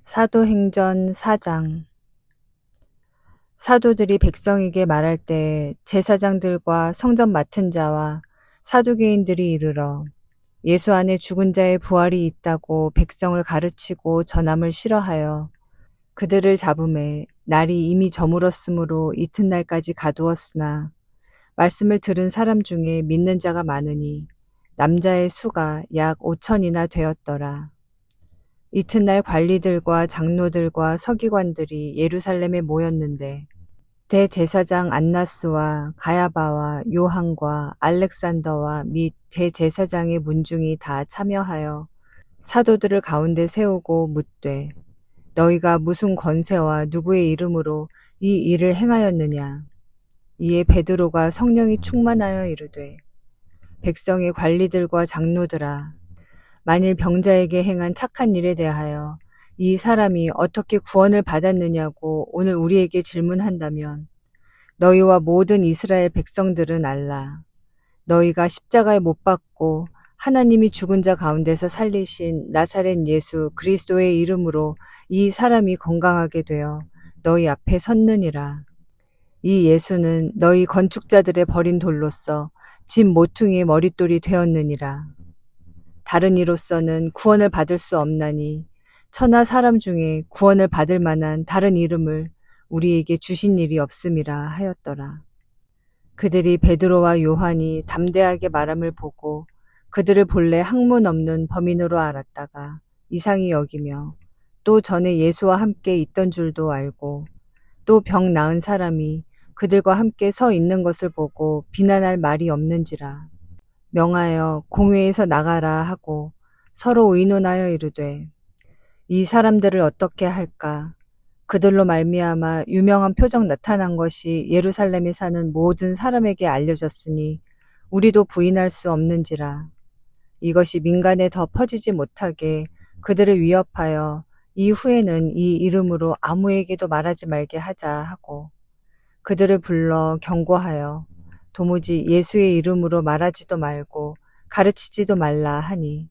사도행전 4장. 사도들이 백성에게 말할 때 제사장들과 성전 맡은 자와 사두개인들이 이르러 예수 안에 죽은 자의 부활이 있다고 백성을 가르치고 전함을 싫어하여 그들을 잡음에 날이 이미 저물었으므로 이튿날까지 가두었으나 말씀을 들은 사람 중에 믿는 자가 많으니 남자의 수가 약 5천이나 되었더라. 이튿날 관리들과 장로들과 서기관들이 예루살렘에 모였는데 대제사장 안나스와 가야바와 요한과 알렉산더와 및 대제사장의 문중이 다 참여하여 사도들을 가운데 세우고 묻되 너희가 무슨 권세와 누구의 이름으로 이 일을 행하였느냐. 이에 베드로가 성령이 충만하여 이르되 백성의 관리들과 장로들아, 만일 병자에게 행한 착한 일에 대하여 이 사람이 어떻게 구원을 받았느냐고 오늘 우리에게 질문한다면 너희와 모든 이스라엘 백성들은 알라. 너희가 십자가에 못 박고 하나님이 죽은 자 가운데서 살리신 나사렛 예수 그리스도의 이름으로 이 사람이 건강하게 되어 너희 앞에 섰느니라. 이 예수는 너희 건축자들의 버린 돌로서 집 모퉁이의 머릿돌이 되었느니라. 다른 이로서는 구원을 받을 수 없나니 천하 사람 중에 구원을 받을 만한 다른 이름을 우리에게 주신 일이 없음이라 하였더라. 그들이 베드로와 요한이 담대하게 말함을 보고 그들을 본래 학문 없는 범인으로 알았다가 이상히 여기며 또 전에 예수와 함께 있던 줄도 알고 또 병 나은 사람이 그들과 함께 서 있는 것을 보고 비난할 말이 없는지라. 명하여 공회에서 나가라 하고 서로 의논하여 이르되 이 사람들을 어떻게 할까? 그들로 말미암아 유명한 표적 나타난 것이 예루살렘에 사는 모든 사람에게 알려졌으니 우리도 부인할 수 없는지라. 이것이 민간에 더 퍼지지 못하게 그들을 위협하여 이후에는 이 이름으로 아무에게도 말하지 말게 하자 하고 그들을 불러 경고하여 도무지 예수의 이름으로 말하지도 말고 가르치지도 말라 하니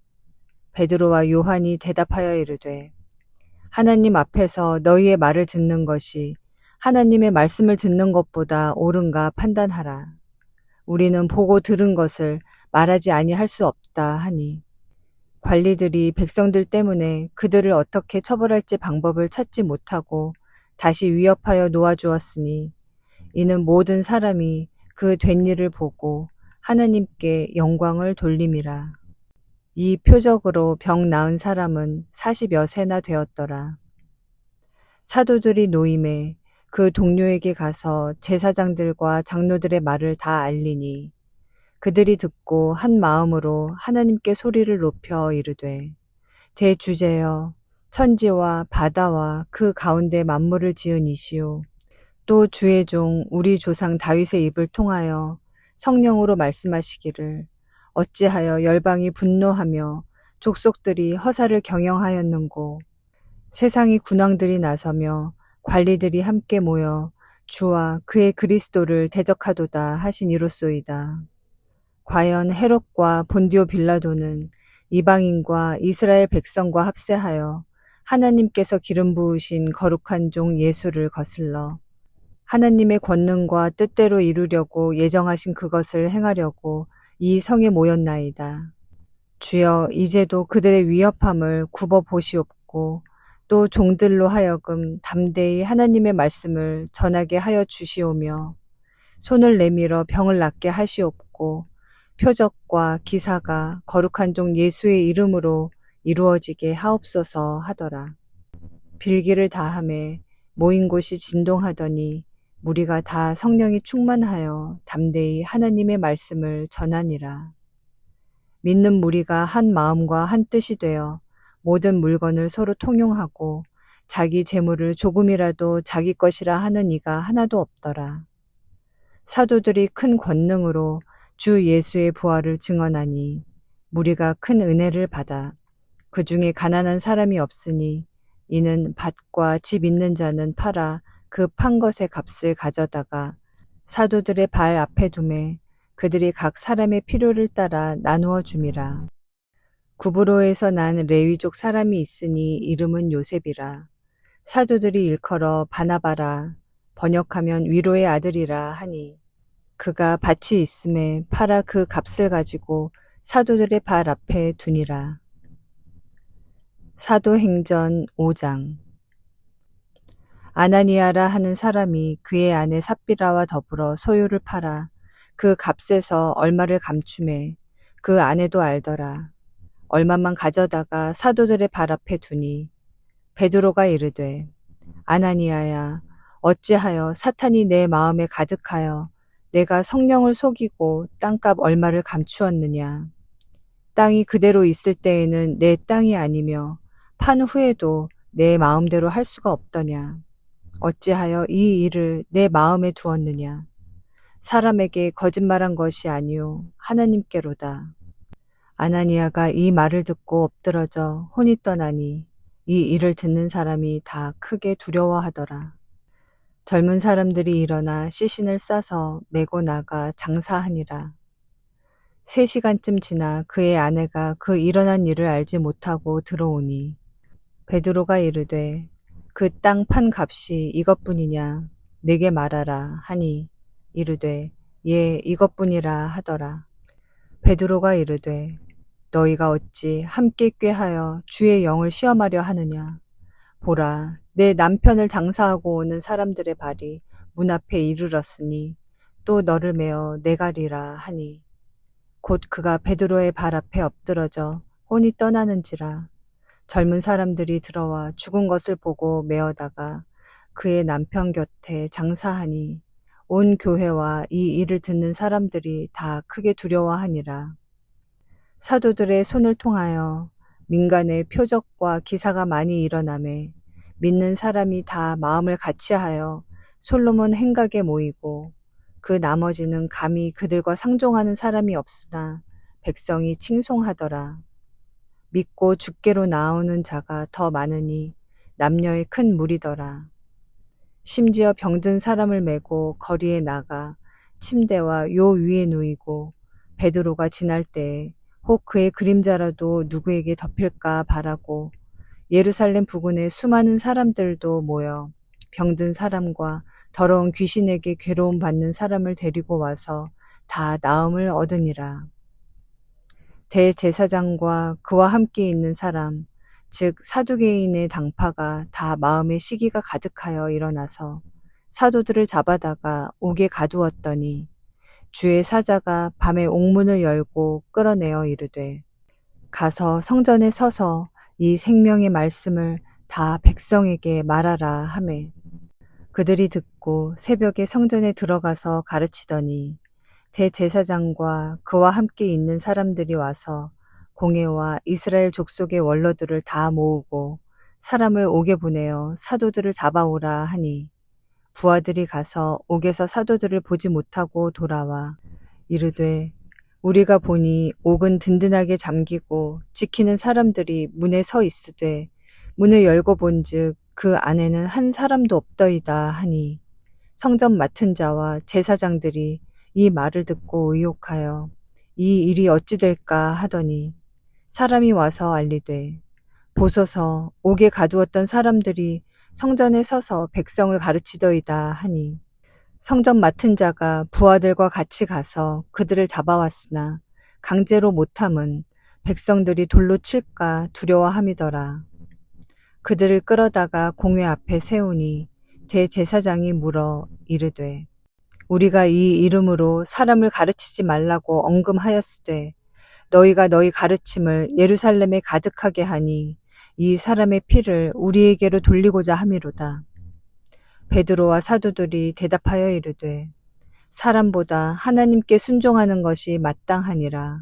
베드로와 요한이 대답하여 이르되 하나님 앞에서 너희의 말을 듣는 것이 하나님의 말씀을 듣는 것보다 옳은가 판단하라. 우리는 보고 들은 것을 말하지 아니할 수 없다 하니 관리들이 백성들 때문에 그들을 어떻게 처벌할지 방법을 찾지 못하고 다시 위협하여 놓아주었으니 이는 모든 사람이 그 된 일을 보고 하나님께 영광을 돌림이라. 이 표적으로 병 나은 사람은 40여 세나 되었더라. 사도들이 노임에 그 동료에게 가서 제사장들과 장로들의 말을 다 알리니 그들이 듣고 한 마음으로 하나님께 소리를 높여 이르되 대주제여 천지와 바다와 그 가운데 만물을 지은 이시오 또 주의 종 우리 조상 다윗의 입을 통하여 성령으로 말씀하시기를 어찌하여 열방이 분노하며 족속들이 허사를 경영하였는고 세상의 군왕들이 나서며 관리들이 함께 모여 주와 그의 그리스도를 대적하도다 하신 이로소이다. 과연 헤롯과 본디오 빌라도는 이방인과 이스라엘 백성과 합세하여 하나님께서 기름 부으신 거룩한 종 예수를 거슬러 하나님의 권능과 뜻대로 이루려고 예정하신 그것을 행하려고 이 성에 모였나이다. 주여 이제도 그들의 위협함을 굽어 보시옵고 또 종들로 하여금 담대히 하나님의 말씀을 전하게 하여 주시오며 손을 내밀어 병을 낫게 하시옵고 표적과 기사가 거룩한 종 예수의 이름으로 이루어지게 하옵소서 하더라. 빌기를 다하매 모인 곳이 진동하더니 무리가 다 성령이 충만하여 담대히 하나님의 말씀을 전하니라. 믿는 무리가 한 마음과 한 뜻이 되어 모든 물건을 서로 통용하고 자기 재물을 조금이라도 자기 것이라 하는 이가 하나도 없더라. 사도들이 큰 권능으로 주 예수의 부활을 증언하니 무리가 큰 은혜를 받아 그 중에 가난한 사람이 없으니 이는 밭과 집 있는 자는 팔아 그 판 것의 값을 가져다가 사도들의 발 앞에 두매 그들이 각 사람의 필요를 따라 나누어 줌이라. 구브로에서 난 레위족 사람이 있으니 이름은 요셉이라. 사도들이 일컬어 바나바라, 번역하면 위로의 아들이라 하니, 그가 밭이 있음에 팔아 그 값을 가지고 사도들의 발 앞에 두니라. 사도행전 5장. 아나니아라 하는 사람이 그의 아내 삽비라와 더불어 소유를 팔아 그 값에서 얼마를 감추매 그 아내도 알더라. 얼마만 가져다가 사도들의 발 앞에 두니 베드로가 이르되, 아나니아야, 어찌하여 사탄이 내 마음에 가득하여 내가 성령을 속이고 땅값 얼마를 감추었느냐. 땅이 그대로 있을 때에는 내 땅이 아니며 판 후에도 내 마음대로 할 수가 없더냐. 어찌하여 이 일을 내 마음에 두었느냐. 사람에게 거짓말한 것이 아니요 하나님께로다. 아나니아가 이 말을 듣고 엎드러져 혼이 떠나니 이 일을 듣는 사람이 다 크게 두려워하더라. 젊은 사람들이 일어나 시신을 싸서 메고 나가 장사하니라. 3시간쯤 지나 그의 아내가 그 일어난 일을 알지 못하고 들어오니 베드로가 이르되, 그 땅 판 값이 이것뿐이냐 내게 말하라 하니 이르되, 예, 이것뿐이라 하더라. 베드로가 이르되, 너희가 어찌 함께 꾀하여 주의 영을 시험하려 하느냐. 보라, 내 남편을 장사하고 오는 사람들의 발이 문 앞에 이르렀으니 또 너를 메어 내가리라 하니, 곧 그가 베드로의 발 앞에 엎드러져 혼이 떠나는지라. 젊은 사람들이 들어와 죽은 것을 보고 메어다가 그의 남편 곁에 장사하니 온 교회와 이 일을 듣는 사람들이 다 크게 두려워하니라. 사도들의 손을 통하여 민간의 표적과 기사가 많이 일어나매 믿는 사람이 다 마음을 같이하여 솔로몬 행각에 모이고, 그 나머지는 감히 그들과 상종하는 사람이 없으나 백성이 칭송하더라. 믿고 죽게로 나오는 자가 더 많으니 남녀의 큰 무리더라. 심지어 병든 사람을 메고 거리에 나가 침대와 요 위에 누이고 베드로가 지날 때에 혹 그의 그림자라도 누구에게 덮일까 바라고 예루살렘 부근에 수많은 사람들도 모여 병든 사람과 더러운 귀신에게 괴로움 받는 사람을 데리고 와서 다 나음을 얻으니라. 대제사장과 그와 함께 있는 사람, 즉 사두개인의 당파가 다 마음에 시기가 가득하여 일어나서 사도들을 잡아다가 옥에 가두었더니 주의 사자가 밤에 옥문을 열고 끌어내어 이르되, 가서 성전에 서서 이 생명의 말씀을 다 백성에게 말하라 하매, 그들이 듣고 새벽에 성전에 들어가서 가르치더니 대제사장과 그와 함께 있는 사람들이 와서 공회와 이스라엘 족속의 원로들을 다 모으고 사람을 옥에 보내어 사도들을 잡아오라 하니, 부하들이 가서 옥에서 사도들을 보지 못하고 돌아와 이르되, 우리가 보니 옥은 든든하게 잠기고 지키는 사람들이 문에 서 있으되 문을 열고 본즉 그 안에는 한 사람도 없더이다 하니, 성전 맡은 자와 제사장들이 이 말을 듣고 의혹하여 이 일이 어찌 될까 하더니 사람이 와서 알리되, 보소서, 옥에 가두었던 사람들이 성전에 서서 백성을 가르치더이다 하니, 성전 맡은 자가 부하들과 같이 가서 그들을 잡아왔으나 강제로 못함은 백성들이 돌로 칠까 두려워함이더라. 그들을 끌어다가 공회 앞에 세우니 대제사장이 물어 이르되, 우리가 이 이름으로 사람을 가르치지 말라고 언금하였으되 너희가 너희 가르침을 예루살렘에 가득하게 하니 이 사람의 피를 우리에게로 돌리고자 함이로다. 베드로와 사도들이 대답하여 이르되, 사람보다 하나님께 순종하는 것이 마땅하니라.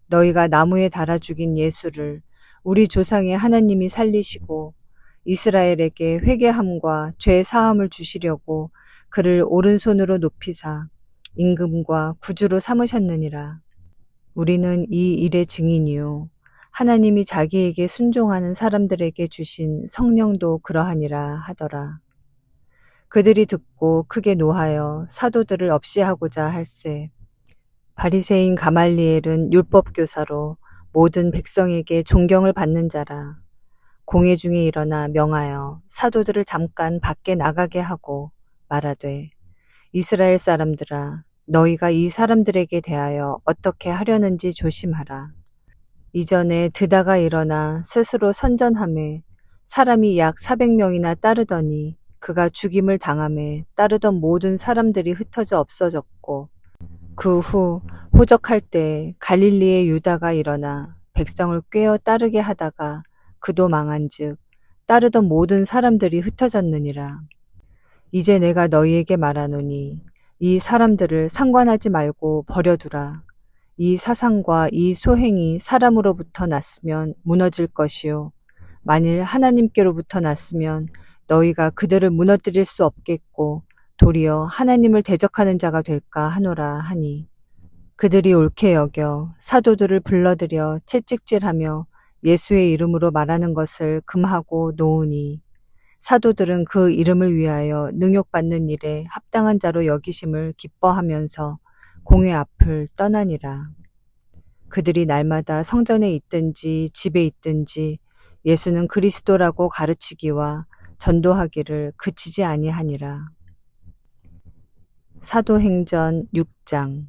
너희가 나무에 달아 죽인 예수를 우리 조상의 하나님이 살리시고 이스라엘에게 회개함과 죄 사함을 주시려고 그를 오른손으로 높이사 임금과 구주로 삼으셨느니라. 우리는 이 일의 증인이요 하나님이 자기에게 순종하는 사람들에게 주신 성령도 그러하니라 하더라. 그들이 듣고 크게 노하여 사도들을 없이하고자 할세, 바리새인 가말리엘은 율법교사로 모든 백성에게 존경을 받는 자라. 공회 중에 일어나 명하여 사도들을 잠깐 밖에 나가게 하고 말하되 이스라엘 사람들아 너희가 이 사람들에게 대하여 어떻게 하려는지 조심하라. 이전에 드다가 일어나 스스로 선전하매 사람이 약 400명이나 따르더니 그가 죽임을 당하매 따르던 모든 사람들이 흩어져 없어졌고 그 후 호적할 때 갈릴리의 유다가 일어나 백성을 꿰어 따르게 하다가 그도 망한즉 따르던 모든 사람들이 흩어졌느니라. 이제 내가 너희에게 말하노니 이 사람들을 상관하지 말고 버려두라. 이 사상과 이 소행이 사람으로부터 났으면 무너질 것이요 만일 하나님께로부터 났으면 너희가 그들을 무너뜨릴 수 없겠고 도리어 하나님을 대적하는 자가 될까 하노라 하니 그들이 옳게 여겨 사도들을 불러들여 채찍질하며 예수의 이름으로 말하는 것을 금하고 놓으니 사도들은 그 이름을 위하여 능욕받는 일에 합당한 자로 여기심을 기뻐하면서 공회 앞을 떠나니라. 그들이 날마다 성전에 있든지 집에 있든지 예수는 그리스도라고 가르치기와 전도하기를 그치지 아니하니라. 사도행전 6장.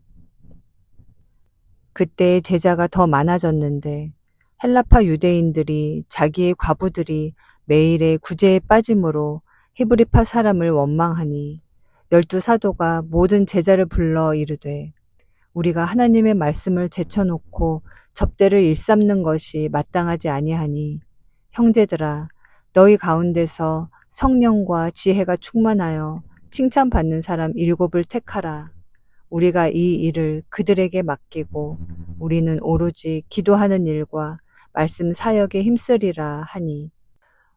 그때 제자가 더 많아졌는데 헬라파 유대인들이 자기의 과부들이 매일의 구제에 빠짐으로 히브리파 사람을 원망하니 12사도가 모든 제자를 불러 이르되 우리가 하나님의 말씀을 제쳐놓고 접대를 일삼는 것이 마땅하지 아니하니 형제들아 너희 가운데서 성령과 지혜가 충만하여 칭찬받는 사람 7을 택하라. 우리가 이 일을 그들에게 맡기고 우리는 오로지 기도하는 일과 말씀 사역에 힘쓰리라 하니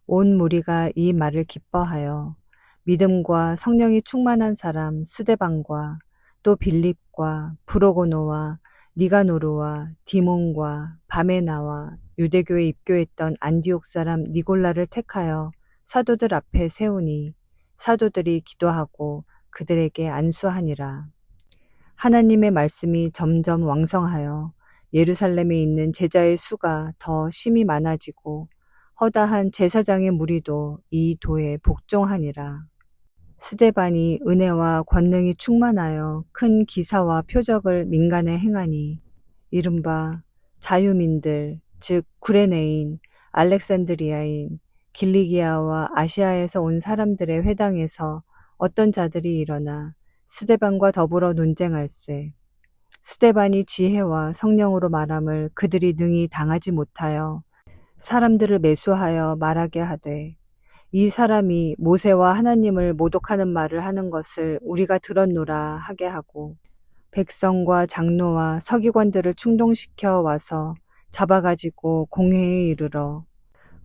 온 무리가 이 말을 기뻐하여 믿음과 성령이 충만한 사람 스데반과 또 빌립과 브로고노와 니가노르와 디몬과 바메나와 유대교에 입교했던 안디옥 사람 니골라를 택하여 사도들 앞에 세우니 사도들이 기도하고 그들에게 안수하니라. 하나님의 말씀이 점점 왕성하여 예루살렘에 있는 제자의 수가 더 심히 많아지고 허다한 제사장의 무리도 이 도에 복종하니라. 스데반이 은혜와 권능이 충만하여 큰 기사와 표적을 민간에 행하니 이른바 자유민들 즉 구레네인, 알렉산드리아인, 길리기아와 아시아에서 온 사람들의 회당에서 어떤 자들이 일어나 스데반과 더불어 논쟁할세. 스데반이 지혜와 성령으로 말함을 그들이 능히 당하지 못하여 사람들을 매수하여 말하게 하되 이 사람이 모세와 하나님을 모독하는 말을 하는 것을 우리가 들었노라 하게 하고 백성과 장로와 서기관들을 충동시켜 와서 잡아가지고 공회에 이르러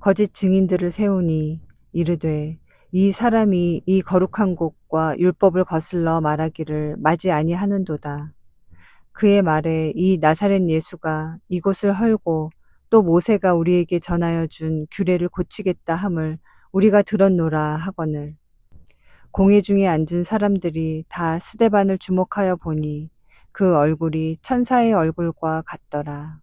거짓 증인들을 세우니 이르되 이 사람이 이 거룩한 곳과 율법을 거슬러 말하기를 마지 아니하는도다. 그의 말에 이 나사렛 예수가 이곳을 헐고 또 모세가 우리에게 전하여 준 규례를 고치겠다 함을 우리가 들었노라 하거늘 공회 중에 앉은 사람들이 다 스데반을 주목하여 보니 그 얼굴이 천사의 얼굴과 같더라.